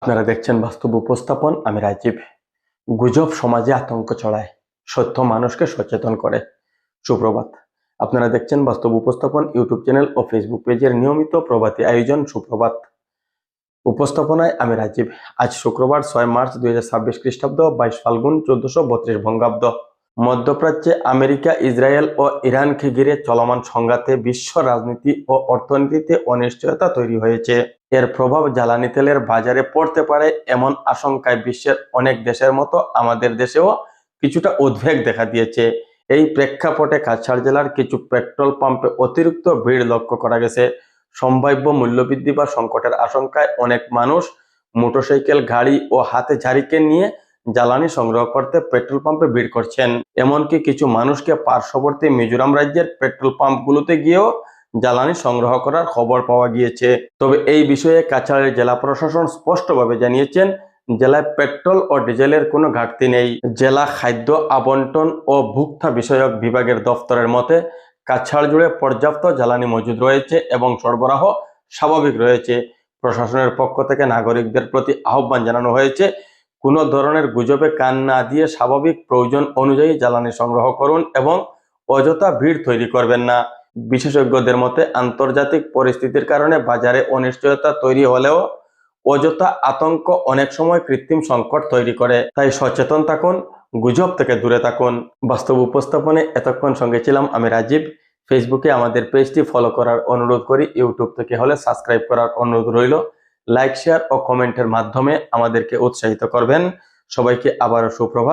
আপনারা দেখছেন বাস্তব উপস্থাপন। আমি রাজীব। গুজব সমাজে আতঙ্ক ছড়ায়, সত্য মানুষকে সচেতন করে। সুপ্রভাত। আপনারা দেখছেন বাস্তব উপস্থাপন ইউটিউব চ্যানেল ও ফেসবুক পেজের নিয়মিত প্রভাতী আয়োজন সুপ্রভাত উপস্থাপনায় আমি রাজীব। আজ শুক্রবার 6 মার্চ 2026 খ্রিস্টাব্দ, 22 ফাল্গুন 1432 বঙ্গাব্দ। মধ্যপ্রাচ্যে আমেরিকা, ইসরায়েল ও ইরানকে ঘিরে চলমান সংঘাতে বিশ্ব রাজনীতি ও অর্থনীতিতে অনিশ্চয়তা তৈরি হয়েছে। এর প্রভাব জ্বালানি তেলের বাজারে পড়তে পারে এমন আশঙ্কায় বিশ্বের অনেক দেশের মতো আমাদের দেশেও কিছুটা উদ্বেগ দেখা দিয়েছে। এই প্রেক্ষাপটে কাছাড় জেলার কিছু পেট্রোল পাম্পে অতিরিক্ত ভিড় লক্ষ্য করা গেছে। সম্ভাব্য মূল্যবৃদ্ধি বা সংকটের আশঙ্কায় অনেক মানুষ মোটরসাইকেল, গাড়ি ও হাতে ঝাড়িকেন নিয়ে জ্বালানি সংগ্রহ করতে পেট্রোল পাম্পে ভিড় করছেন। এমনকি কিছু মানুষকে পার্শ্ববর্তী মিজোরাম রাজ্যের পেট্রোল পাম্পগুলোতে গিয়েও জ্বালানি সংগ্রহ করার খবর পাওয়া গিয়েছে। তবে এই বিষয়ে কাছাড়ের জেলা প্রশাসন স্পষ্টভাবে জানিয়েছেন, জেলায় পেট্রোল ও ডিজেলের কোনো ঘাটতি নেই। জেলা খাদ্য আবন্টন ও ভোক্তা বিষয়ক বিভাগের দফতরের মতে কাছাড় জুড়ে পর্যাপ্ত জ্বালানি মজুদ রয়েছে এবং সরবরাহ স্বাভাবিক রয়েছে। প্রশাসনের পক্ষ থেকে নাগরিকদের প্রতি আহ্বান জানানো হয়েছে, কোনো ধরনের গুজবে কান না দিয়ে স্বাভাবিক প্রয়োজন অনুযায়ী জ্বালানি সংগ্রহ করুন এবং অযথা ভিড় তৈরি করবেন না। বিশেষজ্ঞদের মতে আন্তর্জাতিক পরিস্থিতির কারণে বাজারে অনিশ্চয়তা তৈরি হলেও অযথা আতঙ্ক অনেক সময় কৃত্রিম সংকট তৈরি করে। তাই সচেতন থাকুন, গুজব থেকে দূরে থাকুন। বাস্তব উপস্থাপনে এতক্ষণ সঙ্গে ছিলাম আমি রাজীব। ফেসবুকে আমাদের পেজটি ফলো করার অনুরোধ করি, ইউটিউব থেকে হলে সাবস্ক্রাইব করার অনুরোধ রইল। লাইক, শেয়ার ও কমেন্টের মাধ্যমে আমাদেরকে উৎসাহিত করবেন। সবাইকে আবারও সুপ্রভাত।